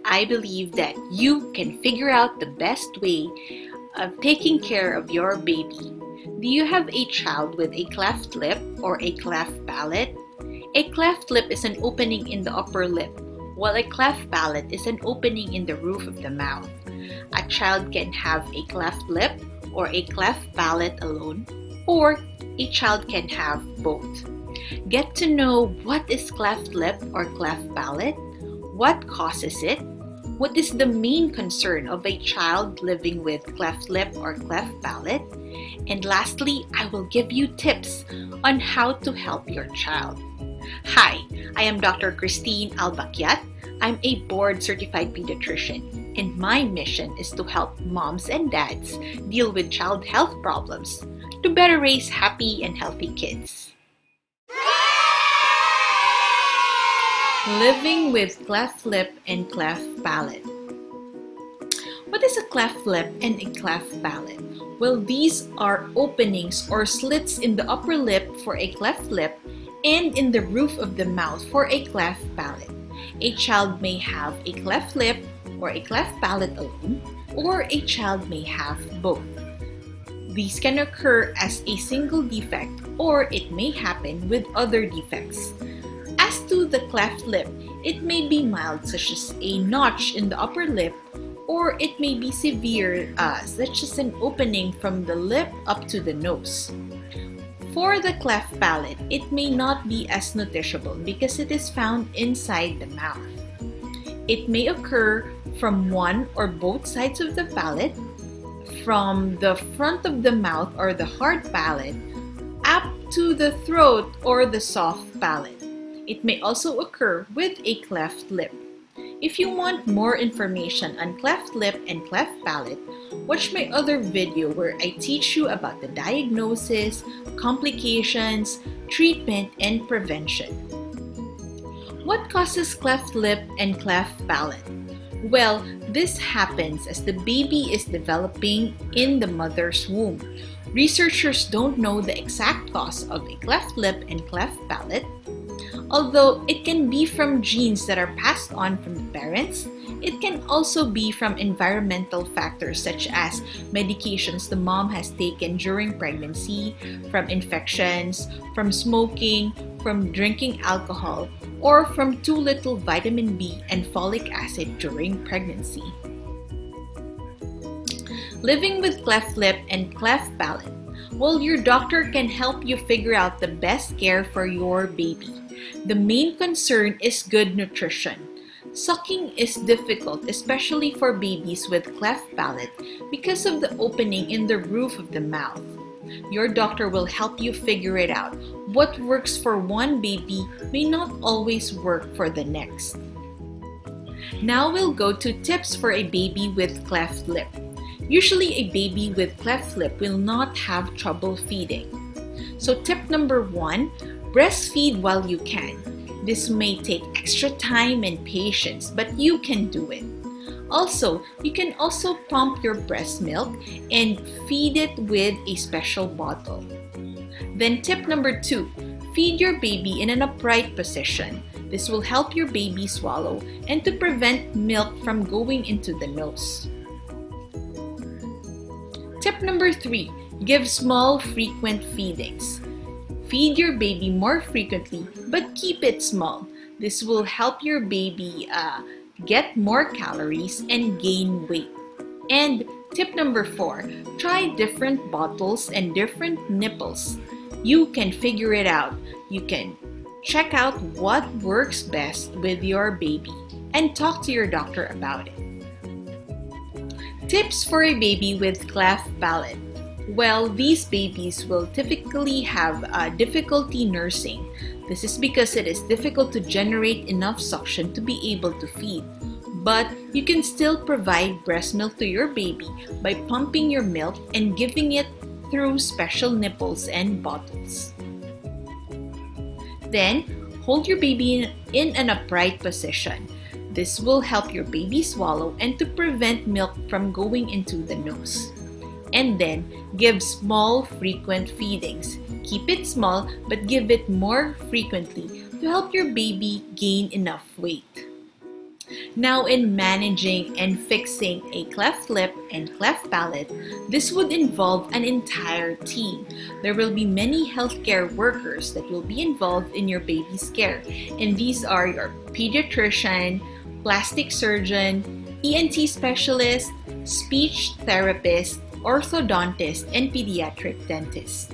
I believe that you can figure out the best way of taking care of your baby. Do you have a child with a cleft lip or a cleft palate? A cleft lip is an opening in the upper lip, while a cleft palate is an opening in the roof of the mouth. A child can have a cleft lip or a cleft palate alone, or a child can have both. Get to know what is cleft lip or cleft palate, what causes it, what is the main concern of a child living with cleft lip or cleft palate, and lastly, I will give you tips on how to help your child. Hi, I am Dr. Kristine Alba Kiat. I'm a board-certified pediatrician, and my mission is to help moms and dads deal with child health problems to better raise happy and healthy kids. Living with cleft lip and cleft palate. What is a cleft lip and a cleft palate? Well, these are openings or slits in the upper lip for a cleft lip and in the roof of the mouth for a cleft palate. A child may have a cleft lip or a cleft palate alone, or a child may have both. These can occur as a single defect, or it may happen with other defects. As to the cleft lip, it may be mild, such as a notch in the upper lip, or it may be severe, such as an opening from the lip up to the nose. For the cleft palate, it may not be as noticeable because it is found inside the mouth. It may occur from one or both sides of the palate, from the front of the mouth or the hard palate, up to the throat or the soft palate. It may also occur with a cleft lip. If you want more information on cleft lip and cleft palate, watch my other video where I teach you about the diagnosis, complications, treatment, and prevention. What causes cleft lip and cleft palate? Well, this happens as the baby is developing in the mother's womb. Researchers don't know the exact cause of a cleft lip and cleft palate. Although it can be from genes that are passed on from the parents, it can also be from environmental factors such as medications the mom has taken during pregnancy, from infections, from smoking, from drinking alcohol, or from too little vitamin B and folic acid during pregnancy. Living with cleft lip and cleft palate. Well, your doctor can help you figure out the best care for your baby. The main concern is good nutrition. Sucking is difficult, especially for babies with cleft palate, because of the opening in the roof of the mouth. Your doctor will help you figure it out. What works for one baby may not always work for the next. Now we'll go to tips for a baby with cleft lip. Usually a baby with cleft lip will not have trouble feeding. So tip number 1, breastfeed while you can. This may take extra time and patience, but you can do it. Also, you can also pump your breast milk and feed it with a special bottle. Then tip number 2, feed your baby in an upright position. This will help your baby swallow and to prevent milk from going into the nose. Tip number 3, give small, frequent feedings. Feed your baby more frequently, but keep it small. This will help your baby get more calories and gain weight. And tip number 4, try different bottles and different nipples. You can figure it out. You can check out what works best with your baby and talk to your doctor about it. Tips for a baby with cleft palate. Well, these babies will typically have difficulty nursing. This is because it is difficult to generate enough suction to be able to feed. But you can still provide breast milk to your baby by pumping your milk and giving it through special nipples and bottles. Then, hold your baby in an upright position. This will help your baby swallow and to prevent milk from going into the nose. And then, give small, frequent feedings. Keep it small, but give it more frequently to help your baby gain enough weight. Now, in managing and fixing a cleft lip and cleft palate, this would involve an entire team. There will be many healthcare workers that will be involved in your baby's care, and these are your pediatrician, plastic surgeon, ENT specialist, speech therapist, orthodontist, and pediatric dentist.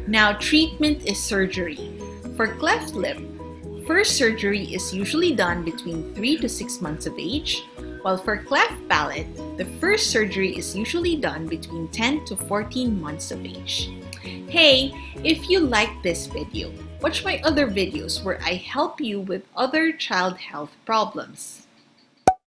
Now, treatment is surgery. For cleft lip, first surgery is usually done between 3 to 6 months of age, while for cleft palate, the first surgery is usually done between 10 to 14 months of age. Hey, if you like this video, watch my other videos where I help you with other child health problems.